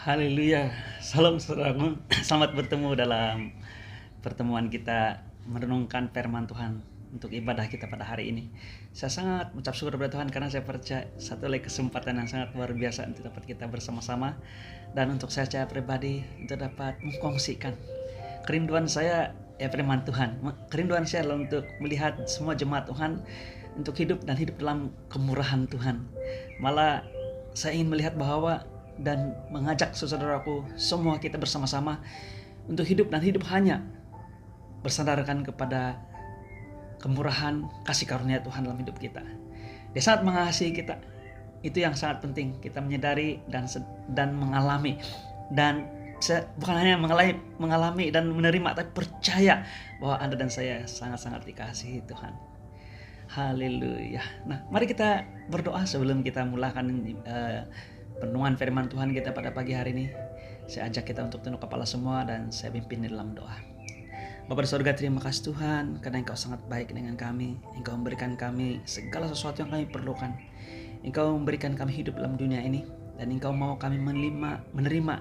Haleluya, salam saudaraku. Selamat bertemu dalam pertemuan kita merenungkan firman Tuhan untuk ibadah kita pada hari ini. Saya sangat mengucap syukur kepada Tuhan karena saya percaya satu lagi kesempatan yang sangat luar biasa untuk dapat kita bersama-sama. Dan untuk saya secara pribadi untuk dapat mengkongsikan kerinduan saya firman Tuhan. Kerinduan saya adalah untuk melihat semua jemaat Tuhan untuk hidup dalam kemurahan Tuhan. Malah saya ingin melihat bahwa dan mengajak saudaraku semua kita bersama-sama untuk hidup hanya bersandarkan kepada kemurahan kasih karunia Tuhan dalam hidup kita. Dia sangat mengasihi kita. Itu yang sangat penting kita menyadari dan mengalami, dan bukan hanya mengalami dan menerima, tapi percaya bahwa Anda dan saya sangat-sangat dikasihi Tuhan. Haleluya. Nah, mari kita berdoa sebelum kita mulakan perenungan firman Tuhan kita pada pagi hari ini. Saya ajak kita untuk tunduk kepala semua dan saya pimpin di dalam doa. Bapa di surga, terima kasih Tuhan karena Engkau sangat baik dengan kami. Engkau memberikan kami segala sesuatu yang kami perlukan. Engkau memberikan kami hidup dalam dunia ini, dan Engkau mau kami menerima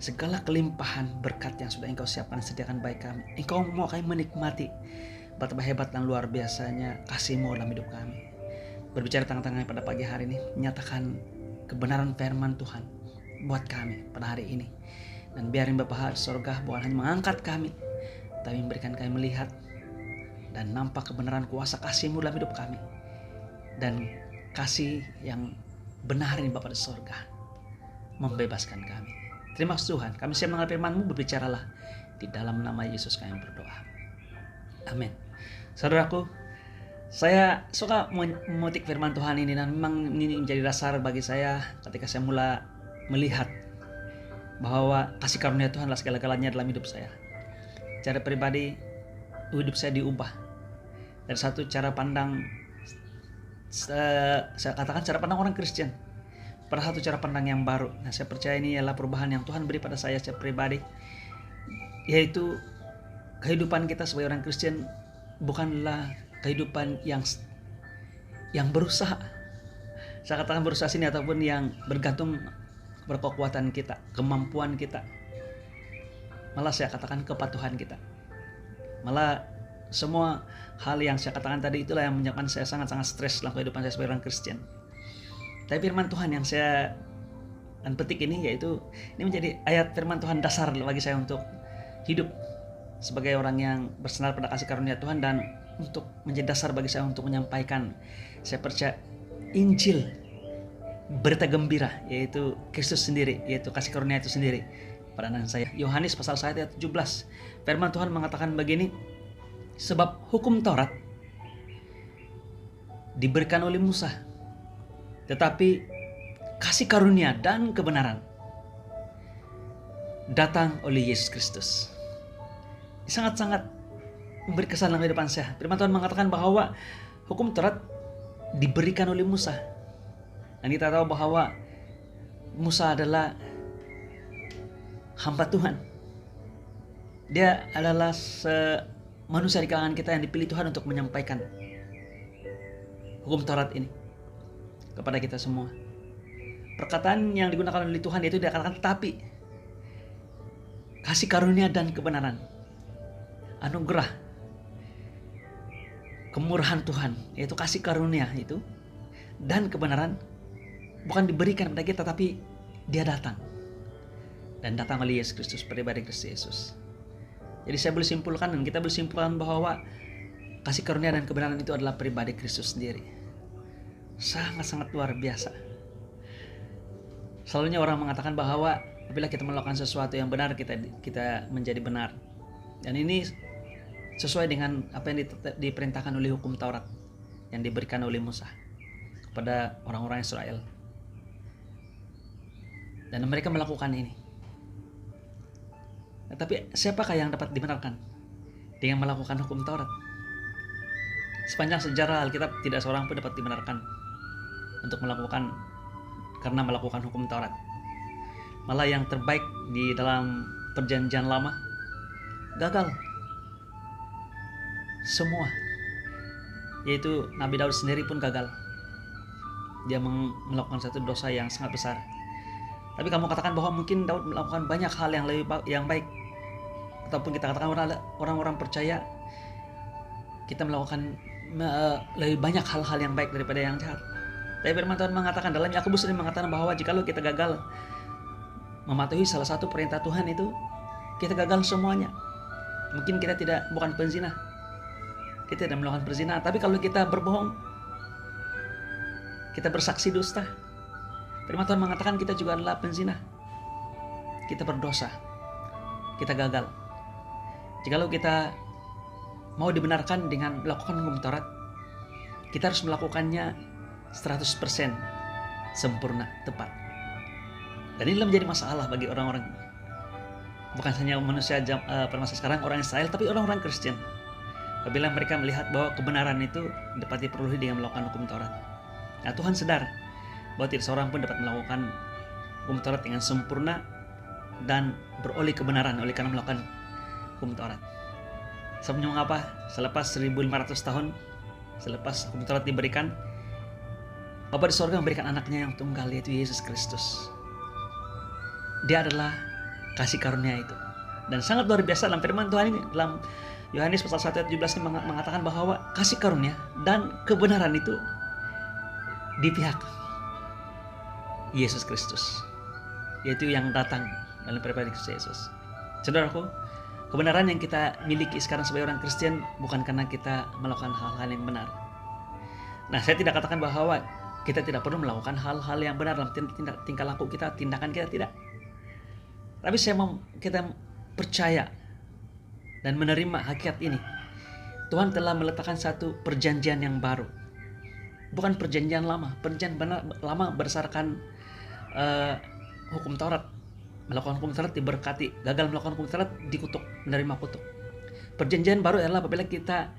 segala kelimpahan berkat yang sudah Engkau siapkan dan sediakan baik kami. Engkau mau kami menikmati betapa hebat dan luar biasanya kasih-Mu dalam hidup kami. Berbicara tentang pada pagi hari ini, menyatakan kebenaran firman Tuhan buat kami pada hari ini. Dan biarin Bapa di surga bukan hanya mengangkat kami, tapi memberikan kami melihat dan nampak kebenaran kuasa kasih-Mu dalam hidup kami. Dan kasih yang benar ini Bapa di surga membebaskan kami. Terima kasih Tuhan, kami siap mendengar firman-Mu, berbicaralah. Di dalam nama Yesus kami berdoa. Amin. Saudaraku, saya suka memetik firman Tuhan ini, dan memang ini menjadi dasar bagi saya ketika saya mulai melihat bahwa kasih karunia Tuhan adalah segala-galanya dalam hidup saya. Cara pribadi, hidup saya diubah dari satu cara pandang, saya katakan cara pandang orang Kristen, pada satu cara pandang yang baru. Nah, saya percaya ini adalah perubahan yang Tuhan beri pada saya secara pribadi, yaitu kehidupan kita sebagai orang Kristen bukanlah kehidupan yang berusaha. Saya katakan berusaha sini ataupun yang bergantung berkekuatan kita, kemampuan kita. Malah saya katakan kepatuhan kita. Malah semua hal yang saya katakan tadi itulah yang menyebabkan saya sangat-sangat stres dalam kehidupan saya sebagai orang Kristen. Tapi firman Tuhan yang saya petik ini, yaitu ini menjadi ayat firman Tuhan dasar bagi saya untuk hidup sebagai orang yang bersandar pada kasih karunia Tuhan, dan untuk menjadi dasar bagi saya untuk menyampaikan, saya percaya, Injil, berita gembira, yaitu Kristus sendiri, yaitu kasih karunia itu sendiri pada anak saya. Yohanes pasal 1 ayat 17, firman Tuhan mengatakan begini, sebab hukum Taurat diberikan oleh Musa, tetapi kasih karunia dan kebenaran datang oleh Yesus Kristus. Sangat-sangat memberi kesan dalam kehidupan saya. Firman Tuhan mengatakan bahwa hukum Taurat diberikan oleh Musa. Dan kita tahu bahwa Musa adalah hamba Tuhan. Dia adalah manusia di kalangan kita yang dipilih Tuhan untuk menyampaikan hukum Taurat ini kepada kita semua. Perkataan yang digunakan oleh Tuhan yaitu dia katakan, tapi kasih karunia dan kebenaran, anugerah, kemurahan Tuhan, yaitu kasih karunia itu dan kebenaran, bukan diberikan kepada kita, tapi dia datang, dan datang oleh Yesus Kristus, pribadi Kristus Yesus. Jadi saya boleh simpulkan, dan kita boleh simpulkan bahwa kasih karunia dan kebenaran itu adalah pribadi Kristus sendiri. Sangat-sangat luar biasa. Selalunya orang mengatakan bahwa apabila kita melakukan sesuatu yang benar, kita menjadi benar. Dan ini sesuai dengan apa yang diperintahkan oleh hukum Taurat yang diberikan oleh Musa kepada orang-orang Israel. Dan mereka melakukan ini. Nah, tapi siapakah yang dapat dibenarkan dengan melakukan hukum Taurat? Sepanjang sejarah Alkitab tidak seorang pun dapat dibenarkan untuk karena melakukan hukum Taurat. Malah yang terbaik di dalam perjanjian lama gagal semua, yaitu Nabi Daud sendiri pun gagal. Dia melakukan satu dosa yang sangat besar. Tapi kamu katakan bahwa mungkin Daud melakukan banyak hal yang baik. Ataupun kita katakan orang-orang percaya kita melakukan lebih banyak hal-hal yang baik daripada yang jahat. Tapi firman Tuhan mengatakan dalam Yakobus ini mengatakan bahwa jikalau kita gagal mematuhi salah satu perintah Tuhan itu, kita gagal semuanya. Mungkin kita bukan penzina, kita tidak melakukan perzinahan. Tapi kalau kita berbohong, kita bersaksi dusta, firman Tuhan mengatakan kita juga adalah penzina. Kita berdosa, kita gagal. Jikalau kita mau dibenarkan dengan melakukan hukum Taurat, kita harus melakukannya 100% sempurna, tepat. Dan inilah menjadi masalah bagi orang-orang, bukan hanya manusia pada masa sekarang, orang Israel, tapi orang-orang Kristen. Apabila mereka melihat bahwa kebenaran itu dapat diperoleh dengan melakukan hukum Taurat. Nah, Tuhan sadar bahwa tidak seorang pun dapat melakukan hukum Taurat dengan sempurna dan beroleh kebenaran oleh karena melakukan hukum Taurat. Sebabnya mengapa? Selepas 1500 tahun selepas hukum Taurat diberikan, Bapa di sorga memberikan anaknya yang tunggal, yaitu Yesus Kristus. Dia adalah kasih karunia itu. Dan sangat luar biasa dalam firman Tuhan ini, dalam Yohanes pasal 1 ayat 17 ini mengatakan bahwa kasih karunia dan kebenaran itu di pihak Yesus Kristus, yaitu yang datang dalam pribadi Yesus. Saudaraku, kebenaran yang kita miliki sekarang sebagai orang Kristen bukan karena kita melakukan hal-hal yang benar. Nah, saya tidak katakan bahwa kita tidak perlu melakukan hal-hal yang benar dalam tingkah laku kita, tindakan kita, tidak. Tapi kita percaya dan menerima hakikat ini. Tuhan telah meletakkan satu perjanjian yang baru. Bukan perjanjian lama. Perjanjian lama berdasarkan hukum Taurat. Melakukan hukum Taurat diberkati. Gagal melakukan hukum Taurat dikutuk, menerima kutuk. Perjanjian baru adalah apabila kita,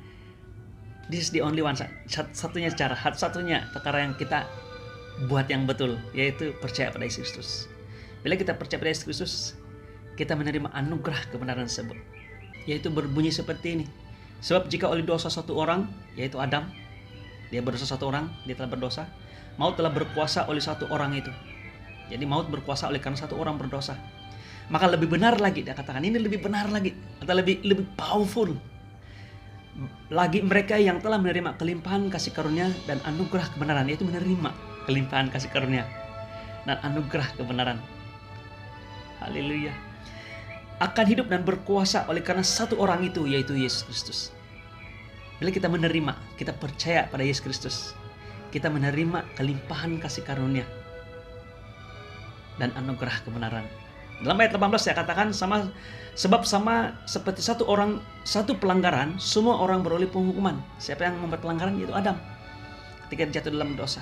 this is the only one, satunya perkara yang kita buat yang betul, yaitu percaya pada Yesus Kristus. Bila kita percaya pada Yesus Kristus, kita menerima anugerah kebenaran tersebut, yaitu berbunyi seperti ini. Sebab jika oleh dosa satu orang, yaitu Adam, dia berdosa satu orang, dia telah berdosa, maut telah berkuasa oleh satu orang itu. Jadi maut berkuasa oleh karena satu orang berdosa. Maka lebih benar lagi, dia katakan ini lebih benar lagi, atau lebih powerful lagi mereka yang telah menerima kelimpahan kasih karunia dan anugerah kebenaran, yaitu menerima kelimpahan kasih karunia dan anugerah kebenaran. Haleluya. Akan hidup dan berkuasa oleh karena satu orang itu, yaitu Yesus Kristus. Bila kita menerima, kita percaya pada Yesus Kristus, kita menerima kelimpahan kasih karunia dan anugerah kebenaran. Dalam ayat 18 saya katakan sebab sama seperti satu orang, satu pelanggaran, semua orang beroleh penghukuman. Siapa yang membuat pelanggaran? Yaitu Adam. Ketika jatuh dalam dosa,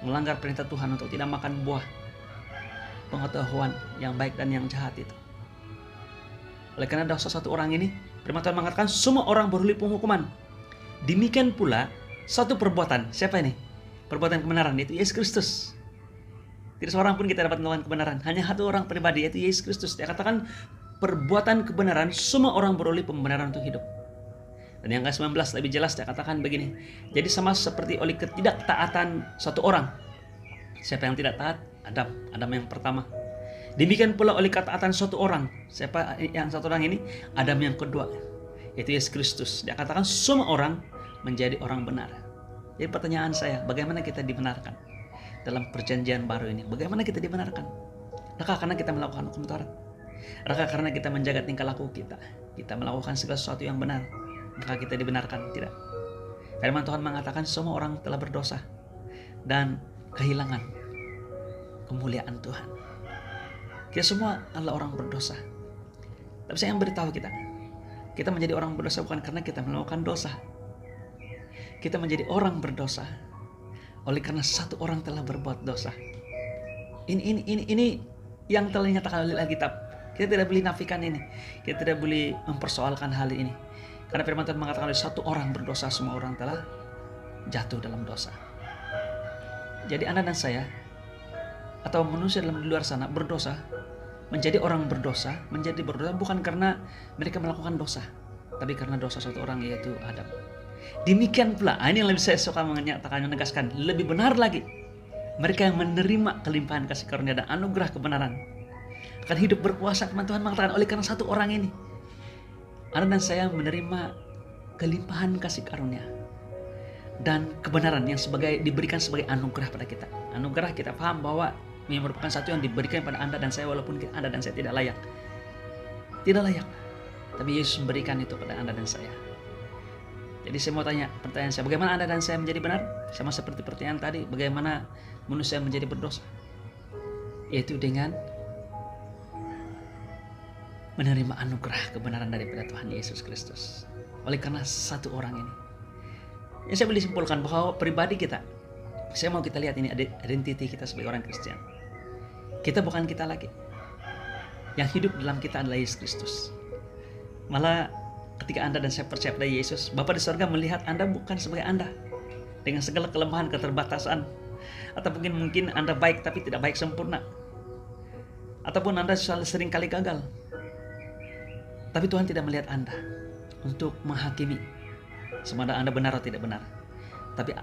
melanggar perintah Tuhan untuk tidak makan buah pengetahuan yang baik dan yang jahat itu. Oleh karena dosa satu orang ini, firman Tuhan mengatakan semua orang beroleh penghukuman. Demikian pula satu perbuatan. Siapa ini? Perbuatan kebenaran, yaitu Yesus Kristus. Tidak seorang pun kita dapat melakukan kebenaran, hanya satu orang pribadi, yaitu Yesus Kristus. Dia katakan perbuatan kebenaran, semua orang beroleh pembenaran untuk hidup. Dan yang ke-19 lebih jelas dia katakan begini. Jadi sama seperti oleh ketidaktaatan satu orang. Siapa yang tidak taat? Adam yang pertama. Demikian pula oleh ketaatan satu orang. Siapa yang satu orang ini? Adam yang kedua, yaitu Yesus Kristus. Dia katakan semua orang menjadi orang benar. Jadi pertanyaan saya, bagaimana kita dibenarkan dalam perjanjian baru ini? Bagaimana kita dibenarkan? Adakah karena kita melakukan hukum Taurat? Adakah karena kita menjaga tingkah laku kita? Kita melakukan segala sesuatu yang benar, maka kita dibenarkan? Tidak. Firman Tuhan mengatakan semua orang telah berdosa dan kehilangan kemuliaan Tuhan. Kita semua adalah orang berdosa. Tapi saya yang beritahu kita menjadi orang berdosa bukan karena kita melakukan dosa. Kita menjadi orang berdosa oleh karena satu orang telah berbuat dosa. Ini yang telah dinyatakan oleh Alkitab. Kita tidak boleh nafikan ini. Kita tidak boleh mempersoalkan hal ini. Karena firman Tuhan mengatakan oleh satu orang berdosa, semua orang telah jatuh dalam dosa. Jadi Anda dan saya, atau manusia di luar sana berdosa, menjadi orang berdosa, bukan karena mereka melakukan dosa, tapi karena dosa satu orang, yaitu Adam. Demikian pula, ini yang lebih saya suka menyatakan, menegaskan, lebih benar lagi, Mereka yang menerima kelimpahan kasih karunia dan anugerah kebenaran akan hidup berkuasa. Firman Tuhan mengatakan oleh karena satu orang ini, Anda dan saya menerima kelimpahan kasih karunia dan kebenaran yang diberikan sebagai anugerah pada kita. Anugerah kita paham bahwa ini merupakan satu yang diberikan pada Anda dan saya, walaupun Anda dan saya tidak layak. Tidak layak. Tapi Yesus memberikan itu pada Anda dan saya. Jadi saya mau tanya pertanyaan saya, bagaimana Anda dan saya menjadi benar? Sama seperti pertanyaan tadi, bagaimana manusia menjadi berdosa? Yaitu dengan menerima anugerah kebenaran daripada Tuhan Yesus Kristus. Oleh karena satu orang ini. Yang saya boleh simpulkan bahwa pribadi kita, saya mau kita lihat ini identiti kita sebagai orang Kristen. Kita bukan kita lagi. Yang hidup dalam kita adalah Yesus Kristus. Malah ketika Anda dan saya percaya pada Yesus, Bapa di sorga melihat Anda bukan sebagai Anda dengan segala kelemahan, keterbatasan, atau mungkin Anda baik tapi tidak baik sempurna, ataupun Anda sering kali gagal. Tapi Tuhan tidak melihat Anda untuk menghakimi semada Anda benar atau tidak benar. Tapi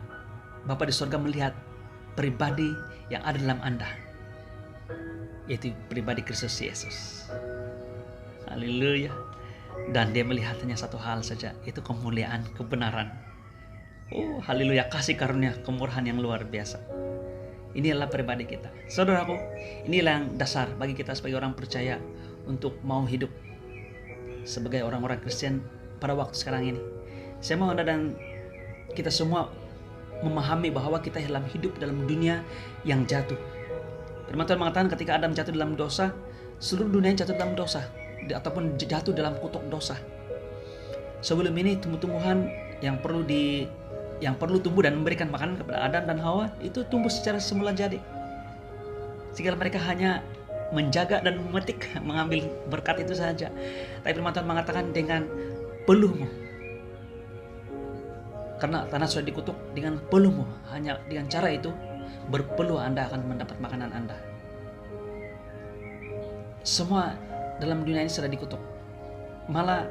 Bapa di sorga melihat pribadi yang ada dalam Anda, yaitu pribadi Kristus Yesus. Haleluya. Dan dia melihat hanya satu hal saja, itu kemuliaan, kebenaran. Oh, haleluya, kasih karunia, kemurahan yang luar biasa. Ini adalah pribadi kita. Saudaraku, inilah yang dasar bagi kita sebagai orang percaya untuk mau hidup sebagai orang-orang Kristen pada waktu sekarang ini. Saya mau Anda dan kita semua memahami bahwa kita hidup dalam dunia yang jatuh. Firman Tuhan mengatakan ketika Adam jatuh dalam dosa, seluruh dunia jatuh dalam dosa ataupun jatuh dalam kutuk dosa. Sebelum ini tumbuh-tumbuhan yang perlu tumbuh dan memberikan makanan kepada Adam dan Hawa itu tumbuh secara semula jadi. Sehingga mereka hanya menjaga dan memetik, mengambil berkat itu saja. Tapi firman Tuhan mengatakan dengan peluhmu, karena tanah sudah dikutuk, dengan peluhmu, hanya dengan cara itu berpeluh Anda akan mendapat makanan Anda. Semua dalam dunia ini sudah dikutuk. Malah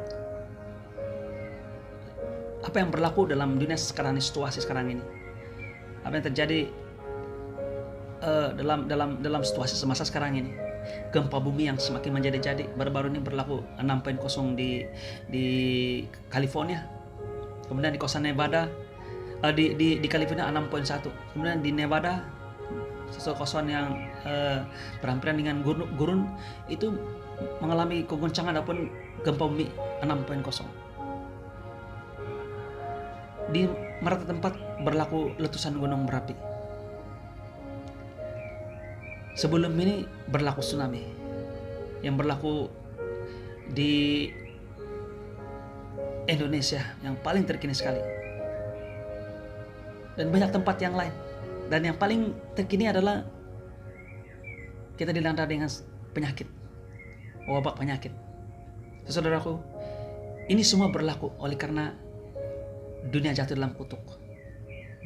apa yang berlaku dalam dunia sekarang ini, situasi sekarang ini, apa yang terjadi dalam situasi semasa sekarang ini, gempa bumi yang semakin menjadi-jadi. Baru-baru ini berlaku 6.0 di California, kemudian di kawasan Nevada, di California 6.1, kemudian di Nevada sesuatu kawasan yang berhampiran dengan gurun itu mengalami kegoncangan ataupun gempa bumi 6.0. Di beberapa tempat berlaku letusan gunung berapi. Sebelum ini berlaku tsunami yang berlaku di Indonesia yang paling terkini sekali, dan banyak tempat yang lain. Dan yang paling terkini adalah kita dilanda dengan penyakit, wabak penyakit. Saudaraku, ini semua berlaku oleh karena dunia jatuh dalam kutuk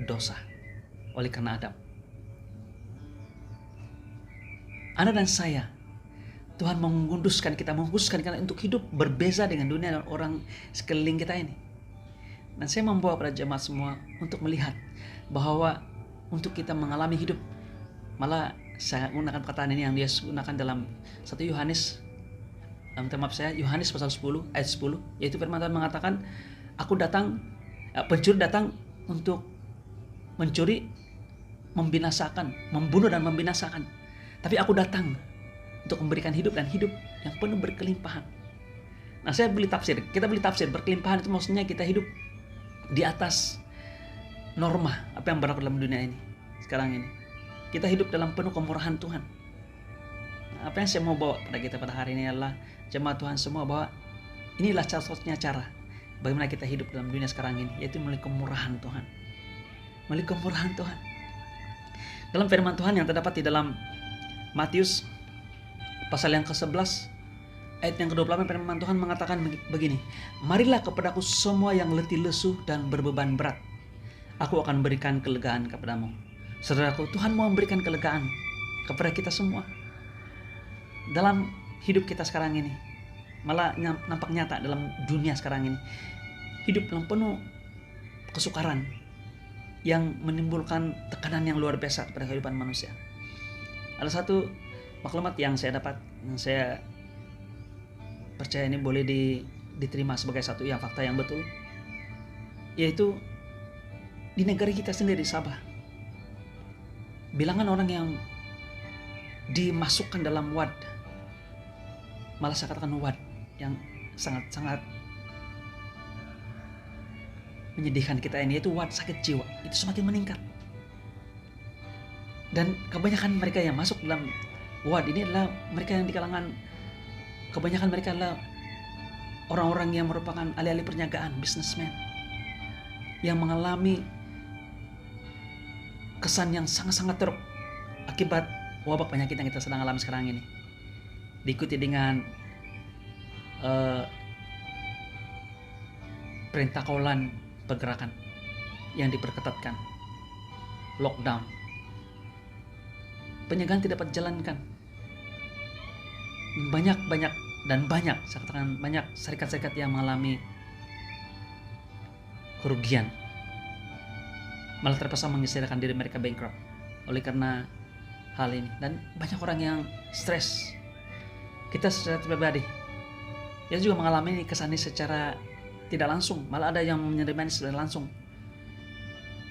dosa oleh karena Adam. Anda dan saya, Tuhan mengkhususkan kita untuk hidup berbeza dengan dunia dan orang sekeliling kita ini. Dan saya membawa pada jemaat semua untuk melihat bahwa untuk kita mengalami hidup, malah saya gunakan perkataan ini yang dia gunakan dalam 1 Yohanes, Yohanes pasal 10 ayat 10, yaitu firman Tuhan mengatakan, pencuri datang untuk mencuri, membinasakan, membunuh dan membinasakan. Tapi aku datang untuk memberikan hidup dan hidup yang penuh berkelimpahan. Nah, kita beli tafsir berkelimpahan itu maksudnya kita hidup di atas norma apa yang berlaku dalam dunia ini sekarang ini. Kita hidup dalam penuh kemurahan Tuhan. Nah, apa yang saya mau bawa pada kita pada hari ini adalah jemaat Tuhan semua, bahwa inilah satu-satunya cara bagaimana kita hidup dalam dunia sekarang ini, yaitu melalui kemurahan Tuhan. Melalui kemurahan Tuhan. Dalam firman Tuhan yang terdapat di dalam Matius pasal yang ke-11 ayat yang ke-28, firman Tuhan mengatakan begini, marilah kepadaku semua yang letih lesu dan berbeban berat, aku akan berikan kelegaan kepadamu. Saudaraku, Tuhan mau memberikan kelegaan kepada kita semua dalam hidup kita sekarang ini. Malah nampak nyata dalam dunia sekarang ini, hidup dalam penuh kesukaran, yang menimbulkan tekanan yang luar biasa pada kehidupan manusia. Ada satu maklumat yang saya dapat, yang saya percaya ini boleh diterima sebagai satu fakta yang betul, yaitu di negara kita sendiri, Sabah, bilangan orang yang dimasukkan dalam ward, malah saya katakan ward yang sangat-sangat menyedihkan kita ini, yaitu ward sakit jiwa, itu semakin meningkat. Dan kebanyakan mereka yang masuk dalam ward ini adalah mereka yang di kalangan, kebanyakan mereka adalah orang-orang yang merupakan ahli-ahli perniagaan, businessman, yang mengalami kesan yang sangat-sangat teruk akibat wabah penyakit yang kita sedang alami sekarang ini. Diikuti dengan perintah kawalan pergerakan yang diperketatkan, lockdown, pencegahan tidak dapat dijalankan. Banyak, saya katakan banyak serikat-serikat yang mengalami kerugian, malah terpaksa mengistilahkan diri mereka bankrupt oleh karena hal ini. Dan banyak orang yang stres. Kita secara pribadi ya juga mengalami kesan ini secara tidak langsung, malah ada yang menerima ini secara langsung.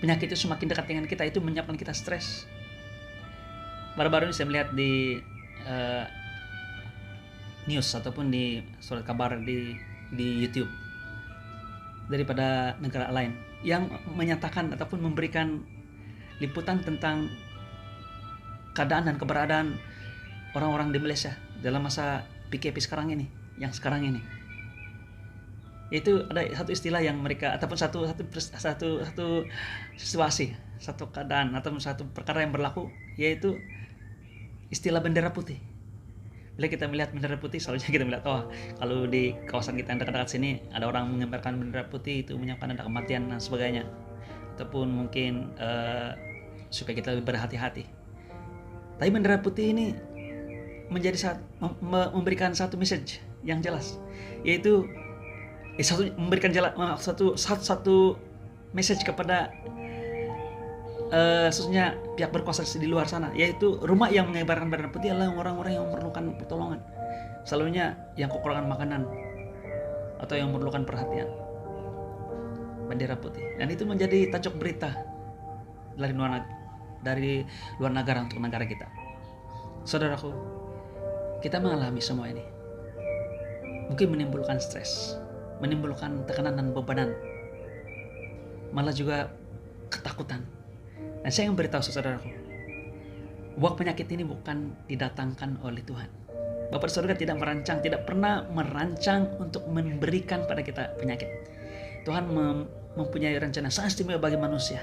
Penyakit itu semakin dekat dengan kita, itu menyebabkan kita stres. Baru-baru ini saya melihat di news ataupun di surat kabar di YouTube daripada negara lain yang menyatakan ataupun memberikan liputan tentang keadaan dan keberadaan orang-orang di Malaysia dalam masa PKP sekarang ini, Itu ada satu istilah yang mereka, ataupun satu situasi, satu keadaan ataupun satu perkara yang berlaku, yaitu istilah bendera putih. Bila kita melihat bendera putih, selalunya kita melihat, kalau di kawasan kita yang dekat-dekat sini ada orang mengibarkan bendera putih, itu menyebabkan ada kematian dan sebagainya, ataupun mungkin supaya kita lebih berhati-hati. Tapi bendera putih ini memberikan satu message yang jelas, yaitu memberikan satu message kepada khususnya pihak berkuasa di luar sana, yaitu rumah yang mengibarkan bendera putih adalah orang-orang yang memerlukan pertolongan, selalunya yang kekurangan makanan atau yang memerlukan perhatian. Bendera putih, dan itu menjadi tajuk berita dari luar negara untuk negara kita. Saudaraku, kita mengalami semua ini, mungkin menimbulkan stres, menimbulkan tekanan dan bebanan, malah juga ketakutan. Dan saya ingin beritahu saudaraku, wabah penyakit ini bukan didatangkan oleh Tuhan. Bapa di surga tidak pernah merancang untuk memberikan pada kita penyakit. Tuhan mempunyai rencana sangat istimewa bagi manusia,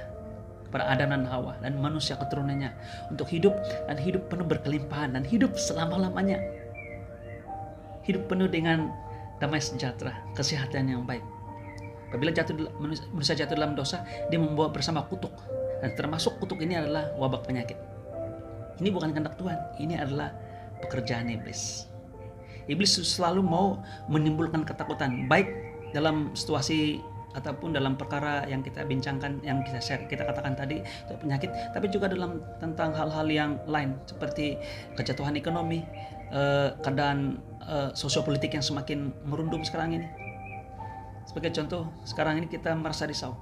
kepada Adam dan Hawa dan manusia keturunannya, untuk hidup dan hidup penuh berkelimpahan dan hidup selama-lamanya. Hidup penuh dengan damai sejahtera, kesehatan yang baik. Apabila manusia jatuh dalam dosa, dia membawa bersama kutuk, dan termasuk kutuk ini adalah wabah penyakit. Ini bukan kehendak Tuhan, ini adalah pekerjaan iblis. Iblis selalu mau menimbulkan ketakutan, baik dalam situasi ataupun dalam perkara yang kita bincangkan, yang kita katakan tadi, penyakit, tapi juga tentang hal-hal yang lain seperti kejatuhan ekonomi, keadaan sosiopolitik yang semakin merundum sekarang ini. Sebagai contoh, sekarang ini kita merasa risau.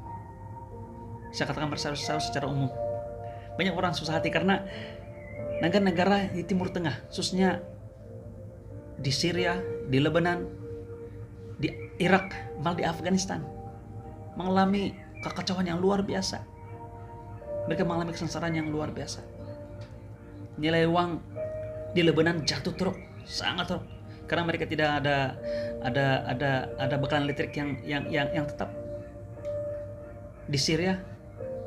Saya katakan merasa risau secara umum. Banyak orang susah hati karena negara-negara di Timur Tengah, khususnya di Syria, di Lebanon, di Irak, malah di Afghanistan, mengalami kekacauan yang luar biasa. Mereka mengalami kesengsaraan yang luar biasa. Nilai uang di Lebanon jatuh teruk, sangat teruk, karena mereka tidak ada bekalan listrik yang tetap. Di Syria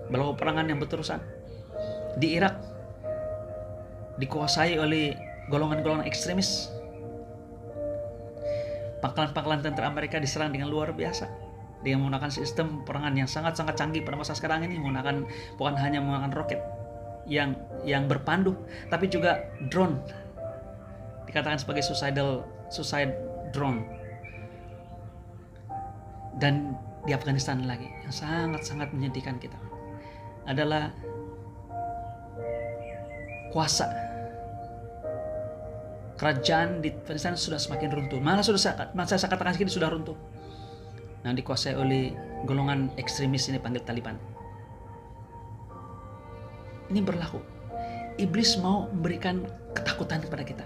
berlaku peperangan yang berterusan. Di Irak dikuasai oleh golongan-golongan ekstremis. Pangkalan-pangkalan tentara Amerika diserang dengan luar biasa, dengan menggunakan sistem peperangan yang sangat-sangat canggih pada masa sekarang ini, bukan hanya menggunakan roket yang berpandu, tapi juga drone, dikatakan sebagai suicide drone. Dan di Afghanistan lagi, yang sangat-sangat menyedihkan kita. adalah kuasa kerajaan di Palestina sudah semakin runtuh. Malah saya katakan segini sudah runtuh. Nah, dikuasai oleh golongan ekstremis ini panggil Taliban. Ini berlaku. Iblis mau memberikan ketakutan kepada kita.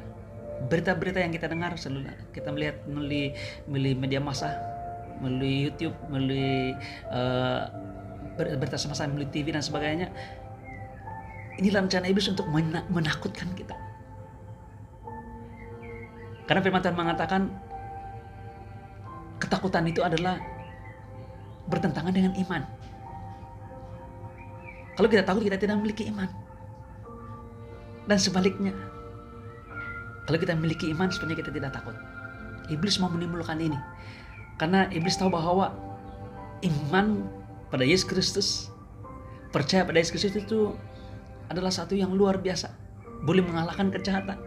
Berita-berita yang kita dengar selalu kita melihat melalui media massa, melalui YouTube, melalui berita semasa, melalui TV dan sebagainya. Inilah rencana iblis untuk menakutkan kita. Karena firman Tuhan mengatakan ketakutan itu adalah bertentangan dengan iman. Kalau kita takut, kita tidak memiliki iman. Dan sebaliknya, kalau kita memiliki iman, sebenarnya kita tidak takut. Iblis mau menimbulkan ini. Karena iblis tahu bahwa iman pada Yesus Kristus, percaya pada Yesus Kristus itu adalah satu yang luar biasa. Boleh mengalahkan kejahatan.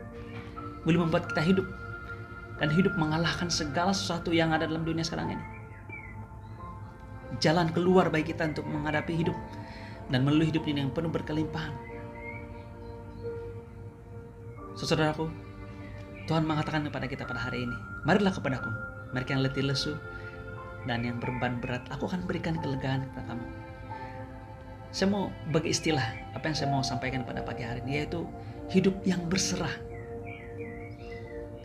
Boleh membuat kita hidup. Dan hidup mengalahkan segala sesuatu yang ada dalam dunia sekarang ini. Jalan keluar bagi kita untuk menghadapi hidup dan melalui hidup ini yang penuh berkelimpahan. Saudaraku, Tuhan mengatakan kepada kita pada hari ini, marilah kepadaku, mereka yang letih lesu dan yang beban berat, aku akan berikan kelegaan kepada kamu. Saya mau bagi istilah apa yang saya mau sampaikan pada pagi hari ini, yaitu hidup yang berserah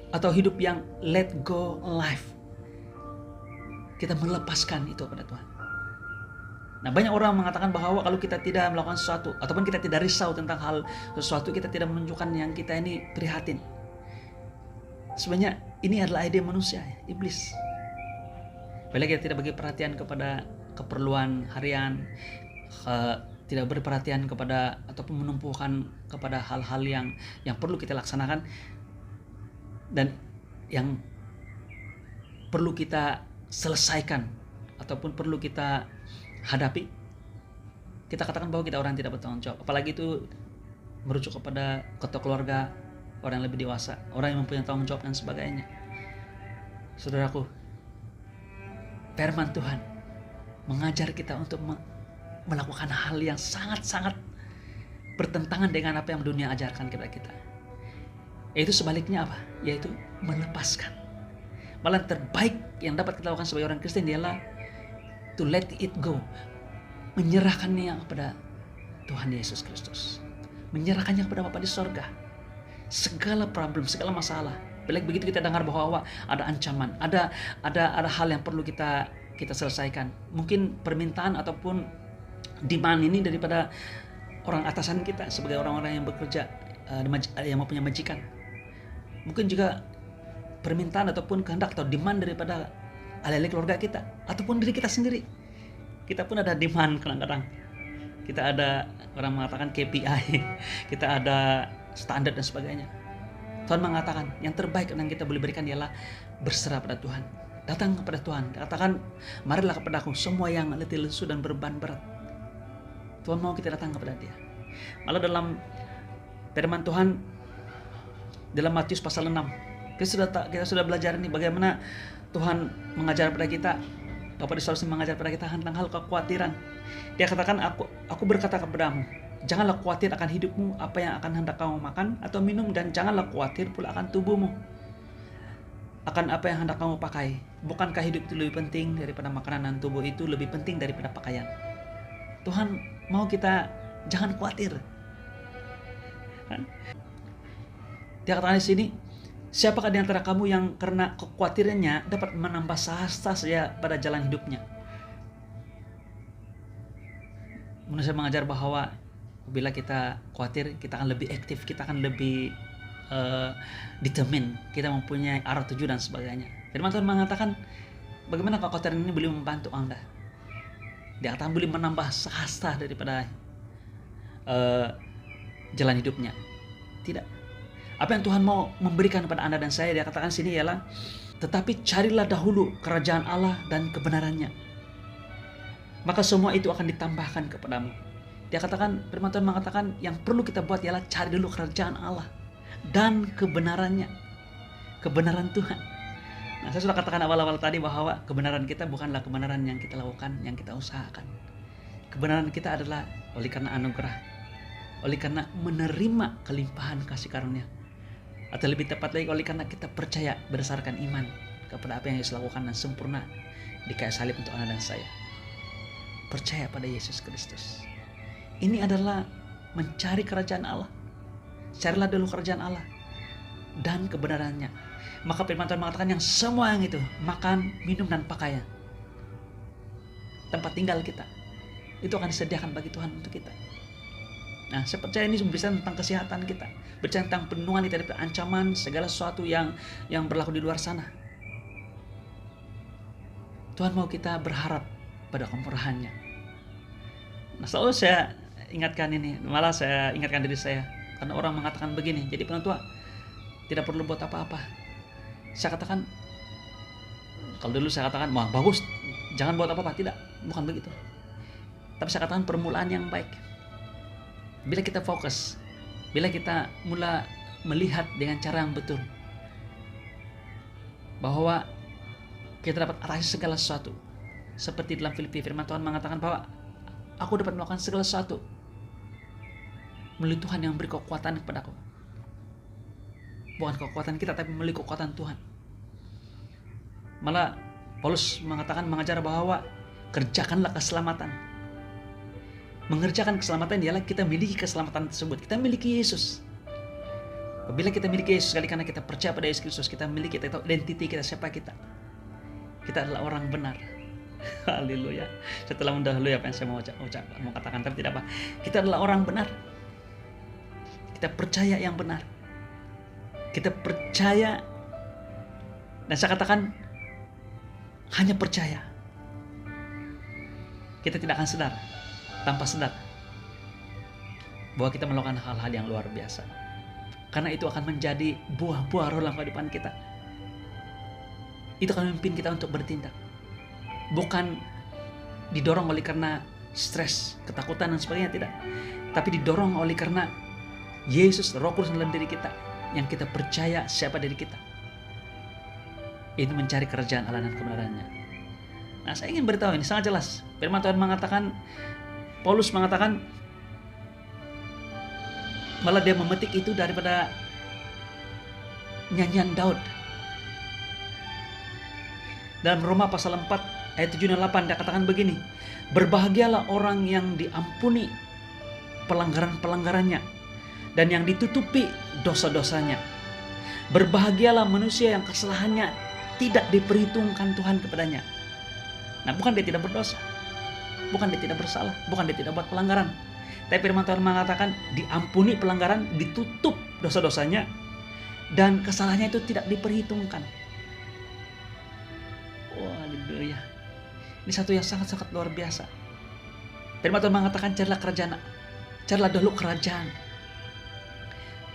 atau hidup yang let go life. Kita melepaskan itu kepada Tuhan. Nah, banyak orang mengatakan bahwa kalau kita tidak melakukan sesuatu ataupun kita tidak risau tentang hal sesuatu, kita tidak menunjukkan yang kita ini prihatin. Sebenarnya ini adalah ide manusia, iblis. Bila kita tidak bagi perhatian kepada keperluan harian, tidak beri perhatian kepada ataupun menumpukan kepada hal-hal yang perlu kita laksanakan dan yang perlu kita selesaikan ataupun perlu kita hadapi, kita katakan bahwa kita orang tidak bertanggung jawab. Apalagi itu merujuk kepada ketua keluarga, orang yang lebih dewasa, orang yang mempunyai tanggung jawab dan sebagainya. Saudaraku, firman Tuhan mengajar kita untuk melakukan hal yang sangat-sangat bertentangan dengan apa yang dunia ajarkan kepada kita. Yaitu sebaliknya apa? Yaitu melepaskan. Malah terbaik yang dapat kita lakukan sebagai orang Kristen ialah to let it go. Menyerahkannya kepada Tuhan Yesus Kristus. Menyerahkannya kepada Bapa di sorga. Segala problem, segala masalah. Bila begitu kita dengar bahwa ada ancaman, ada hal yang perlu kita selesaikan. Mungkin permintaan ataupun demand ini daripada orang atasan kita sebagai orang-orang yang bekerja, yang mempunyai majikan. Mungkin juga permintaan ataupun kehendak atau demand daripada ahli keluarga kita ataupun diri kita sendiri. Kita pun ada demand kadang-kadang. Kita ada, orang mengatakan KPI, kita ada standar dan sebagainya. Tuhan mengatakan yang terbaik yang kita boleh berikan ialah berserah pada Tuhan. Datang kepada Tuhan, katakan, marilah kepadaku semua yang letih lesu dan beban berat. Tuhan mau kita datang kepada Dia. Malah dalam firman Tuhan dalam Matius pasal 6, kita sudah belajar ini bagaimana Tuhan mengajar pada kita, Bapa di sorga mengajar pada kita tentang hal kekhawatiran. Dia katakan, aku berkata kepadamu, janganlah khawatir akan hidupmu, apa yang akan hendak kamu makan atau minum, dan janganlah khawatir pula akan tubuhmu, akan apa yang hendak kamu pakai. Bukankah hidup itu lebih penting daripada makanan dan tubuh itu lebih penting daripada pakaian? Tuhan mau kita jangan khawatir. Dia katakan di sini, siapakah di antara kamu yang karena kekhawatirannya dapat menambah sehasta saja pada jalan hidupnya? Manusia mengajar bahwa bila kita khawatir, kita akan lebih aktif, kita akan lebih determined, kita mempunyai arah tuju dan sebagainya. Firman Tuhan mengatakan, bagaimana kekhawatiran ini boleh membantu Anda? Dia katakan boleh menambah sehasta daripada jalan hidupnya. Tidak. Apa yang Tuhan mau memberikan kepada Anda dan saya, Dia katakan sini ialah, tetapi carilah dahulu kerajaan Allah dan kebenarannya, maka semua itu akan ditambahkan kepadamu. Dia katakan, firman Tuhan mengatakan yang perlu kita buat ialah cari dulu kerajaan Allah dan kebenarannya, kebenaran Tuhan. Nah, saya sudah katakan awal-awal tadi bahwa kebenaran kita bukanlah kebenaran yang kita lakukan, yang kita usahakan. Kebenaran kita adalah oleh karena anugerah, oleh karena menerima kelimpahan kasih karunia, atau lebih tepat lagi oleh karena kita percaya berdasarkan iman kepada apa yang Yesus lakukan dan sempurna di kayu salib untuk Anda dan saya. Percaya pada Yesus Kristus. Ini adalah mencari kerajaan Allah. Carilah dulu kerajaan Allah dan kebenarannya. Maka firman Tuhan mengatakan yang semua yang itu, makan, minum, dan pakaian, tempat tinggal kita, itu akan disediakan bagi Tuhan untuk kita. Nah, saya percaya ini berbicara tentang kesehatan kita, berbicara tentang perlindungan kita dari ancaman segala sesuatu yang berlaku di luar sana. Tuhan mau kita berharap pada kemurahan-Nya. Nah, selalu saya ingatkan ini, malah saya ingatkan diri saya, karena orang mengatakan begini, jadi penentua tidak perlu buat apa-apa. Saya katakan, kalau dulu saya katakan, wah bagus, jangan buat apa-apa. Tidak, bukan begitu. Tapi saya katakan permulaan yang baik. Bila kita fokus, bila kita mula melihat dengan cara yang betul, bahwa kita dapat atasi segala sesuatu. Seperti dalam Filipi, firman Tuhan mengatakan bahwa aku dapat melakukan segala sesuatu melalui Tuhan yang beri kekuatan kepadaku. Bukan kekuatan kita, tapi melalui kekuatan Tuhan. Malah Paulus mengajar bahwa kerjakanlah keselamatan. Mengerjakan keselamatan ialah kita miliki keselamatan tersebut. Kita miliki Yesus. Apabila kita miliki Yesus, sekali karena kita percaya pada Yesus Kristus, kita miliki, kita tahu identiti kita, siapa kita. Kita adalah orang benar. Haleluya. Setelah mendahului apa yang saya mau katakan, tapi tidak apa. Kita adalah orang benar. Kita percaya yang benar. Kita percaya, dan saya katakan hanya percaya. Kita tidak akan sadar, tanpa sadar, bahwa kita melakukan hal-hal yang luar biasa. Karena itu akan menjadi buah-buah roh dalam kehidupan kita. Itu akan memimpin kita untuk bertindak. Bukan didorong oleh karena stres, ketakutan dan sebagainya, tidak. Tapi didorong oleh karena Yesus, Roh Kudus dalam diri kita, yang kita percaya siapa diri kita. Itu mencari kerajaan Allah dan kebenarannya. Nah, saya ingin beritahu ini sangat jelas. Firman Tuhan mengatakan, Paulus mengatakan, malah dia memetik itu daripada nyanyian Daud. Dalam Roma pasal 4 ayat 7 dan 8 dia katakan begini, berbahagialah orang yang diampuni pelanggaran-pelanggarannya dan yang ditutupi dosa-dosanya. Berbahagialah manusia yang kesalahannya tidak diperhitungkan Tuhan kepadanya. Nah, bukan dia tidak berdosa, bukan dia tidak bersalah, bukan dia tidak buat pelanggaran. Tapi firman Tuhan mengatakan diampuni pelanggaran, ditutup dosa-dosanya, dan kesalahannya itu tidak diperhitungkan. Wah, haleluya. Ini satu yang sangat-sangat luar biasa. Firman Tuhan mengatakan carilah kerajaan, carilah dulu kerajaan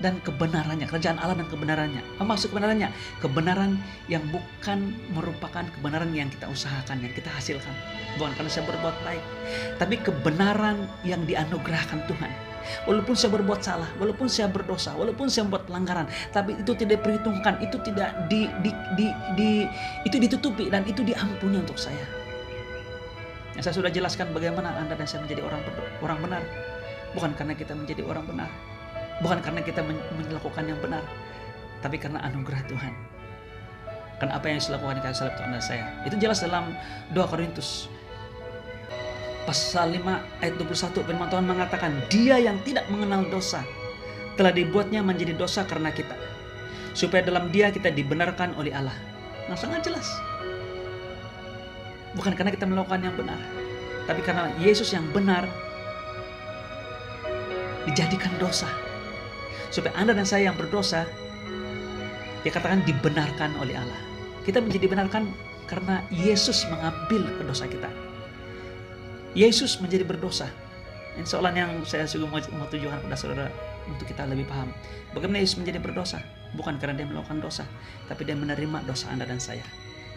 dan kebenarannya, kerajaan Allah dan kebenarannya. Apa maksud kebenarannya? Kebenaran yang bukan merupakan kebenaran yang kita usahakan, yang kita hasilkan. Bukan karena saya berbuat baik, tapi kebenaran yang dianugerahkan Tuhan. Walaupun saya berbuat salah, walaupun saya berdosa, walaupun saya membuat pelanggaran, tapi itu tidak diperhitungkan, itu tidak itu ditutupi dan itu diampuni untuk saya. Yang saya sudah jelaskan bagaimana Anda dan saya menjadi orang benar, bukan karena kita menjadi orang benar, bukan karena kita melakukan yang benar, tapi karena anugerah Tuhan. Karena apa yang saya lakukan di kayu salib untuk Anda saya. Itu jelas dalam 2 Korintus pasal 5 ayat 21, firman Tuhan mengatakan, dia yang tidak mengenal dosa telah dibuatnya menjadi dosa karena kita, supaya dalam dia kita dibenarkan oleh Allah. Nah, sangat jelas. Bukan karena kita melakukan yang benar, tapi karena Yesus yang benar dijadikan dosa, supaya Anda dan saya yang berdosa, dia katakan dibenarkan oleh Allah. Kita menjadi benarkan karena Yesus mengambil dosa kita. Yesus menjadi berdosa. Ini soalan yang saya juga mau tujukan pada saudara untuk kita lebih paham. Bagaimana Yesus menjadi berdosa? Bukan karena dia melakukan dosa, tapi dia menerima dosa Anda dan saya.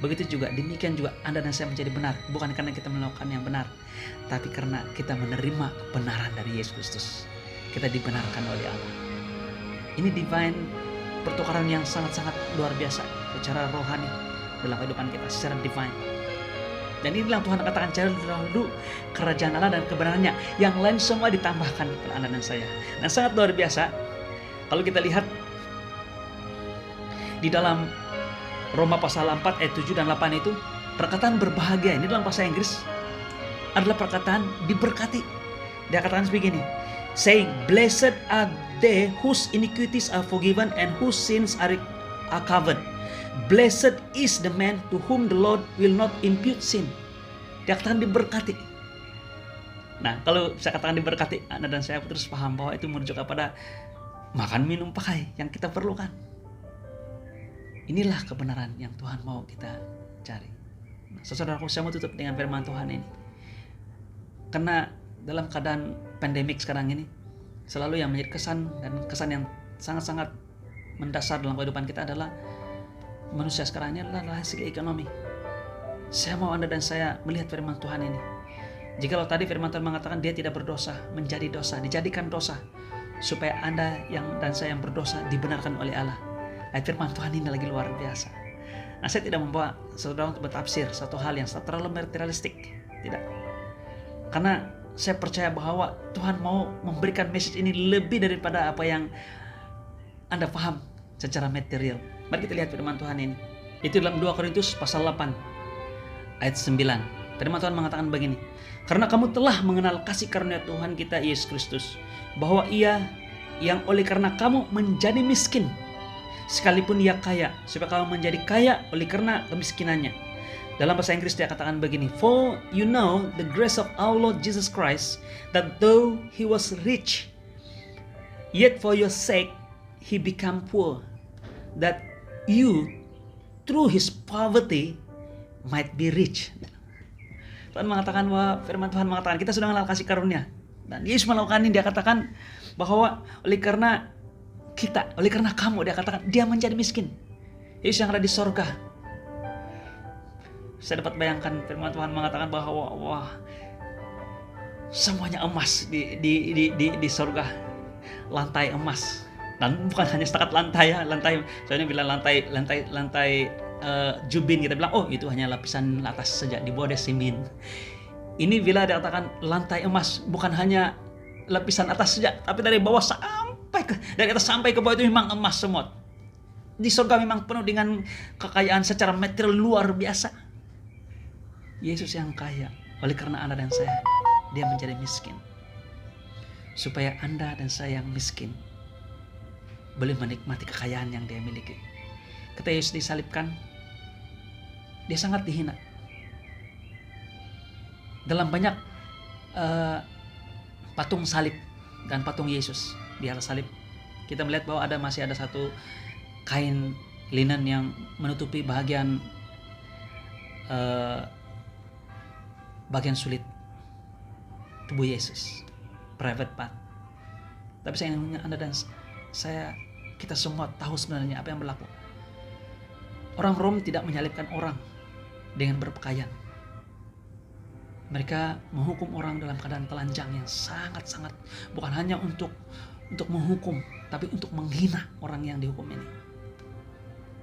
Begitu juga, demikian juga Anda dan saya menjadi benar. Bukan karena kita melakukan yang benar, tapi karena kita menerima kebenaran dari Yesus Kristus. Kita dibenarkan oleh Allah. Ini divine pertukaran yang sangat-sangat luar biasa secara rohani dalam kehidupan kita, secara divine. Dan inilah Tuhan katakan, cari dahulu kerajaan Allah dan kebenarannya, yang lain semua ditambahkan kepada Anda dan saya. Dan sangat luar biasa kalau kita lihat di dalam Roma pasal 4 ayat 7 dan 8 itu, perkataan berbahagia ini dalam bahasa Inggris adalah perkataan diberkati. Dia katakan begini, saying, blessed are they whose iniquities are forgiven and whose sins are covered. Blessed is the man to whom the Lord will not impute sin. Dia katakan diberkati. Nah, kalau saya katakan diberkati, Anda dan saya terus paham bahwa itu merujuk kepada makan, minum, pakai yang kita perlukan. Inilah kebenaran yang Tuhan mau kita cari. Nah, saudaraku, saya mau tutup dengan firman Tuhan ini. Karena dalam keadaan pandemik sekarang ini, selalu yang menjadi kesan yang sangat-sangat mendasar dalam kehidupan kita adalah manusia sekarang ini adalah segi ekonomi. Saya mau Anda dan saya melihat firman Tuhan ini. Jikalau tadi firman Tuhan mengatakan dia tidak berdosa, menjadi dosa, dijadikan dosa, supaya Anda dan saya yang berdosa dibenarkan oleh Allah. Firman Tuhan ini lagi luar biasa. Nah, saya tidak membawa saudara untuk bertafsir satu hal yang terlalu materialistik, tidak. Karena saya percaya bahwa Tuhan mau memberikan message ini lebih daripada apa yang Anda paham secara material. Mari kita lihat firman Tuhan ini. Itu dalam 2 Korintus pasal 8 ayat 9. Firman Tuhan mengatakan begini, karena kamu telah mengenal kasih karunia Tuhan kita Yesus Kristus, bahwa Ia yang oleh karena kamu menjadi miskin, sekalipun Ia kaya, supaya kamu menjadi kaya oleh karena kemiskinannya. Dalam bahasa Inggris dia katakan begini, for you know the grace of our Lord Jesus Christ, that though He was rich, yet for your sake He became poor, that you through His poverty might be rich. Tuhan mengatakan bahwa firman Tuhan mengatakan kita sudah mengenal kasih karunia, dan Yesus melakukan ini. Dia katakan bahwa oleh karena kamu, dia katakan dia menjadi miskin. Yesus yang ada di sorga. Saya dapat bayangkan firman Tuhan mengatakan bahwa semuanya emas di sorga, lantai emas. Dan bukan hanya setakat lantai ya, soalnya bilang lantai jubin, kita bilang oh itu hanya lapisan atas saja, di bawah ada semen. Ini bila dikatakan lantai emas, bukan hanya lapisan atas saja, tapi dari bawah dari atas sampai ke bawah itu memang emas semua. Di surga memang penuh dengan kekayaan secara material luar biasa. Yesus yang kaya, oleh karena Anda dan saya, dia menjadi miskin, supaya Anda dan saya yang miskin boleh menikmati kekayaan yang dia miliki. Ketika Yesus disalibkan, dia sangat dihina. Dalam banyak patung salib dan patung Yesus di atas salib, kita melihat bahwa masih ada satu kain linen yang menutupi bagian sulit tubuh Yesus, private part. Tapi saya ingin Anda dan kita semua tahu sebenarnya apa yang berlaku. Orang Rom tidak menyalibkan orang dengan berpakaian. Mereka menghukum orang dalam keadaan telanjang yang sangat-sangat, bukan hanya untuk menghukum, tapi untuk menghina orang yang dihukum ini.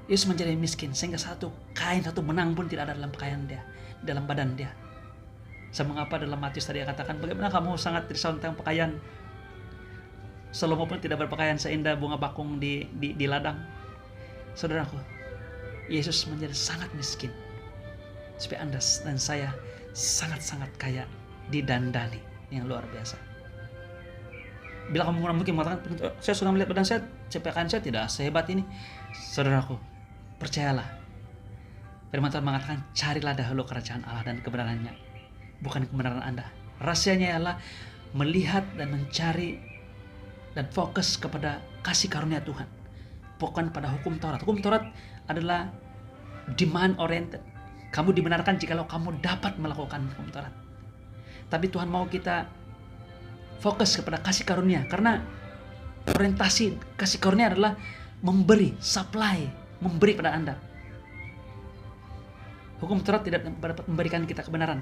Yesus menjadi miskin sehingga satu benang pun tidak ada dalam pakaian dia, dalam badan dia. Mengapa dalam Matius tadi katakan, bagaimana kamu sangat risau tentang pakaian? Salomo pun tidak berpakaian seindah bunga bakung di ladang. Saudaraku, Yesus menjadi sangat miskin supaya Anda dan saya sangat-sangat kaya, didandani yang luar biasa. Bila kamu mungkin mengatakan, saya sudah melihat badan saya, pakaian saya tidak sehebat ini. Saudaraku, percayalah, firman Tuhan mengatakan, carilah dahulu kerajaan Allah dan kebenarannya, bukan kebenaran Anda. Rahasianya ialah melihat dan mencari dan fokus kepada kasih karunia Tuhan, bukan pada hukum Taurat. Hukum Taurat adalah demand oriented. Kamu dibenarkan jikalau kamu dapat melakukan hukum Taurat. Tapi Tuhan mau kita fokus kepada kasih karunia, karena orientasi kasih karunia adalah memberi, supply, memberi pada Anda. Hukum Taurat tidak dapat memberikan kita kebenaran.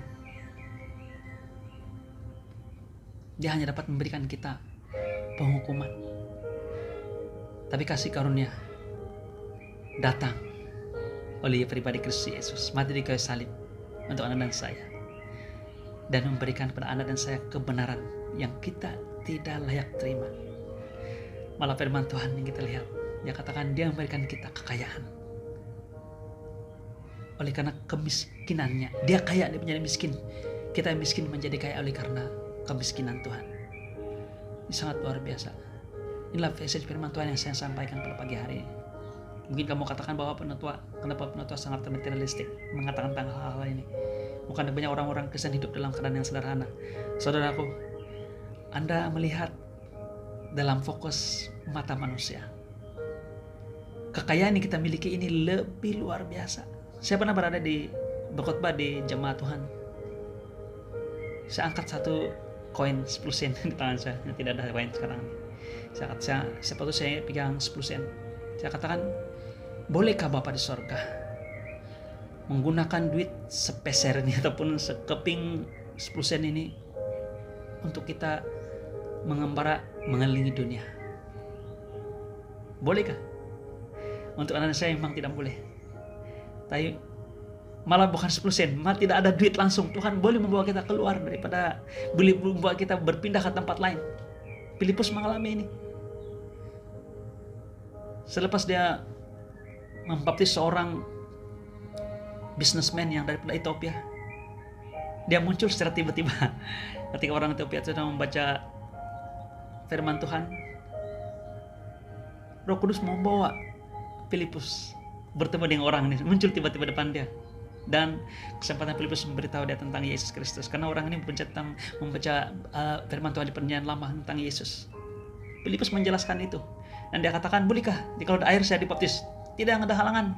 Dia hanya dapat memberikan kita penghukuman. Tapi kasih karunia datang oleh pribadi Kristus Yesus, mati di kayu salib, untuk Anda dan saya, dan memberikan kepada Anda dan saya kebenaran yang kita tidak layak terima. Malah firman Tuhan yang kita lihat, Dia katakan Dia memberikan kita kekayaan. Oleh karena kemiskinannya, Dia kaya, Dia menjadi miskin. Kita miskin menjadi kaya oleh karena kemiskinan Tuhan. Ini sangat luar biasa. Inilah message firman Tuhan yang saya sampaikan pada pagi hari ini. Mungkin kamu katakan bahwa kenapa penatua sangat materialistik mengatakan tentang hal-hal ini. Bukan banyak orang-orang Kristen hidup dalam keadaan yang sederhana. Saudaraku, Anda melihat dalam fokus mata manusia. Kekayaan yang kita miliki ini lebih luar biasa. Saya pernah berada di berkhotbah di jemaat Tuhan. Saya angkat satu koin 10 sen di tangan saya. Tidak ada koin sekarang. Saya pegang 10 sen. Saya katakan, bolehkah Bapa di sorga menggunakan duit sepeser ini ataupun sekeping 10 sen ini untuk kita mengembara mengelilingi dunia? Bolehkah? Untuk anak saya memang tidak boleh. Tapi malah bukan 10 sen, malah tidak ada duit langsung. Tuhan boleh membawa kita keluar daripada, boleh membawa kita berpindah ke tempat lain. Filipus mengalami ini. Selepas dia membaptis seorang businessman yang daripada Ethiopia, dia muncul secara tiba-tiba. Ketika orang Ethiopia sedang membaca firman Tuhan, Roh Kudus membawa Filipus bertemu dengan orang ini, muncul tiba-tiba depan dia. Dan kesempatan Filipus memberitahu dia tentang Yesus Kristus, karena orang ini membaca firman Tuhan di Perjanjian Lama tentang Yesus. Filipus menjelaskan itu, dan dia katakan, bolehkah kalau ada air saya dibaptis? Tidak ada halangan,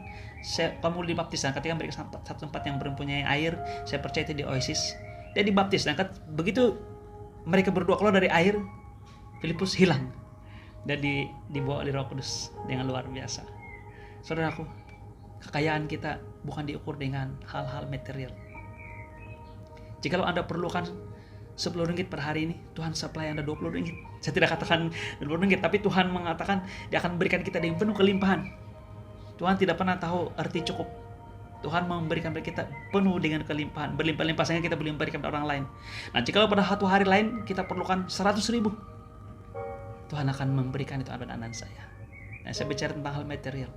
kamu dibaptis. Dan ketika mereka satu tempat yang mempunyai air, saya percaya itu di Oasis, dia dibaptis. Dan begitu mereka berdua keluar dari air, Filipus hilang dan dibawa oleh Roh Kudus dengan luar biasa. Saudaraku, kekayaan kita bukan diukur dengan hal-hal material. Jikalau Anda perlukan 10 ringgit per hari ini, Tuhan supply Anda 20 ringgit. Saya tidak katakan 20 ringgit, tapi Tuhan mengatakan Dia akan memberikan kita dengan penuh kelimpahan. Tuhan tidak pernah tahu arti cukup. Tuhan memberikan kepada kita penuh dengan kelimpahan, berlimpah-limpah sehingga kita boleh memberikan kepada orang lain. Nah, jikalau pada satu hari lain kita perlukan 100.000, Tuhan akan memberikan itu kepada Anda dan saya. Nah, saya bicara tentang hal material.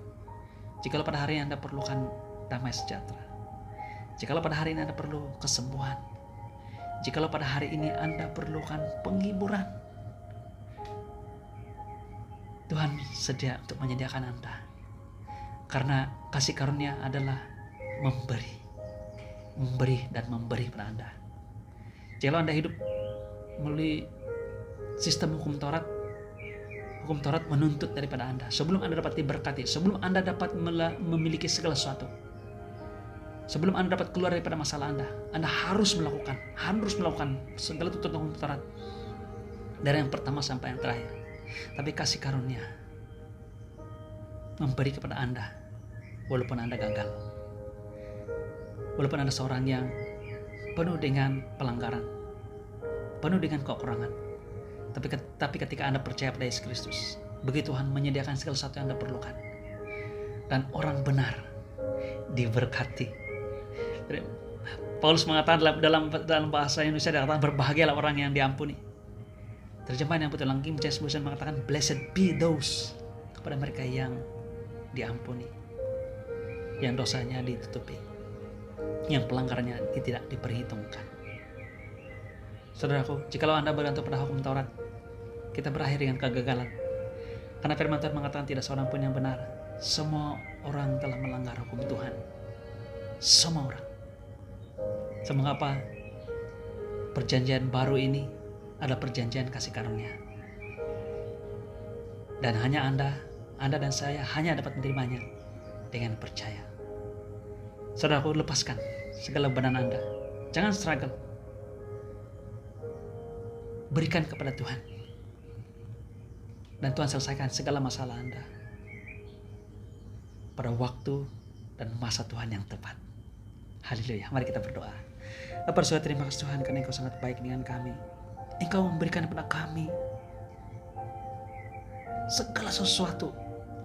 Jikalau pada hari ini Anda perlukan damai sejahtera, jikalau pada hari ini Anda perlu kesembuhan, jikalau pada hari ini Anda perlukan penghiburan, Tuhan sedia untuk menyediakan Anda. Karena kasih karunia adalah memberi dan memberi pada Anda. Jikalau Anda hidup melalui sistem hukum Taurat menuntut daripada Anda, sebelum Anda dapat diberkati, sebelum Anda dapat memiliki segala sesuatu, sebelum Anda dapat keluar daripada masalah Anda harus melakukan segala tuntutan hukum Taurat dari yang pertama sampai yang terakhir. Tapi kasih karunia memberi kepada Anda walaupun Anda gagal, walaupun Anda seorang yang penuh dengan pelanggaran, penuh dengan kekurangan. Tapi ketika Anda percaya pada Yesus Kristus, begitu Tuhan menyediakan segala sesuatu yang Anda perlukan, dan orang benar diberkati. Paulus mengatakan dalam bahasa Indonesia, dia katakan berbahagialah orang yang diampuni. Terjemahan yang betul King James Version mengatakan blessed be those, kepada mereka yang diampuni, yang dosanya ditutupi, yang pelanggarannya tidak diperhitungkan. Saudaraku, jikalau Anda bergantung pada hukum Taurat, kita berakhir dengan kegagalan. Karena firman Tuhan mengatakan tidak seorang pun yang benar. Semua orang telah melanggar hukum Tuhan. Semua orang. Mengapa perjanjian baru ini adalah perjanjian kasih karunia. Dan hanya Anda dan saya hanya dapat menerimanya dengan percaya. Saudaraku, lepaskan segala beban Anda. Jangan struggle. Berikan kepada Tuhan. Dan Tuhan selesaikan segala masalah Anda pada waktu dan masa Tuhan yang tepat. Haleluya. Mari kita berdoa. Bapa Surga, terima kasih Tuhan karena Engkau sangat baik dengan kami. Engkau memberikan kepada kami segala sesuatu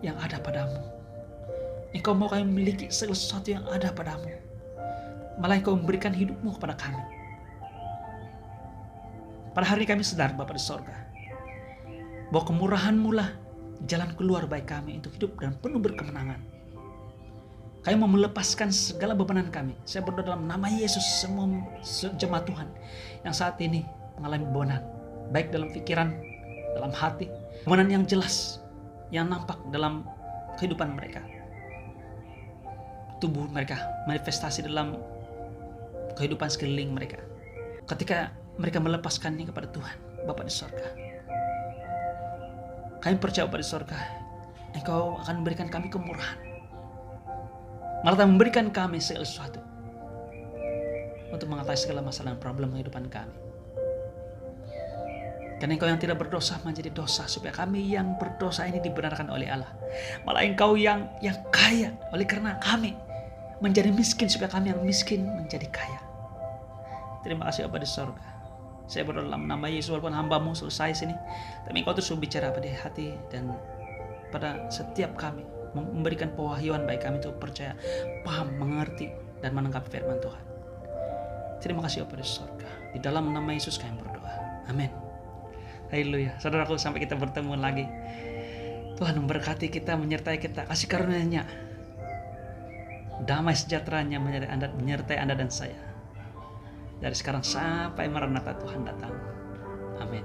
yang ada padamu. Engkau mau kami memiliki segala sesuatu yang ada padamu. malah Engkau memberikan hidupmu kepada kami. Pada hari ini kami sadar Bapa di sorga, bahwa kemurahan-Mu lah jalan keluar bagi kami untuk hidup dan penuh berkemenangan. Kami mau melepaskan segala bebanan kami. Saya berdoa dalam nama Yesus, semua jemaat Tuhan yang saat ini mengalami bebanan, baik dalam pikiran, dalam hati, bebanan yang jelas, yang nampak dalam kehidupan mereka, tubuh mereka, manifestasi dalam kehidupan sekeliling mereka. Ketika mereka melepaskannya kepada Tuhan, Bapa di sorga, kami percaya Bapa di sorga, Engkau akan memberikan kami kemurahan, malah memberikan kami segala sesuatu untuk mengatasi segala masalah dan problem kehidupan kami. Karena Engkau yang tidak berdosa menjadi dosa, supaya kami yang berdosa ini dibenarkan oleh Allah. Malah Engkau yang kaya, oleh karena kami menjadi miskin, supaya kami yang miskin menjadi kaya. Terima kasih Bapa di sorga. Saya berdoa dalam nama Yesus, walaupun hamba-Mu selesai sini, tapi Engkau terus berbicara pada hati dan pada setiap kami, memberikan pewahyuan bagi kami untuk percaya, paham, mengerti, dan menangkap firman Tuhan. Terima kasih Bapa di sorga. Di dalam nama Yesus kami berdoa. Amin. Haleluya. Saudaraku, sampai kita bertemu lagi. Tuhan memberkati kita, menyertai kita, kasih karunia-Nya, damai sejahteranya menyertai Anda dan saya, dari sekarang sampai Maranatha Tuhan datang. Amin.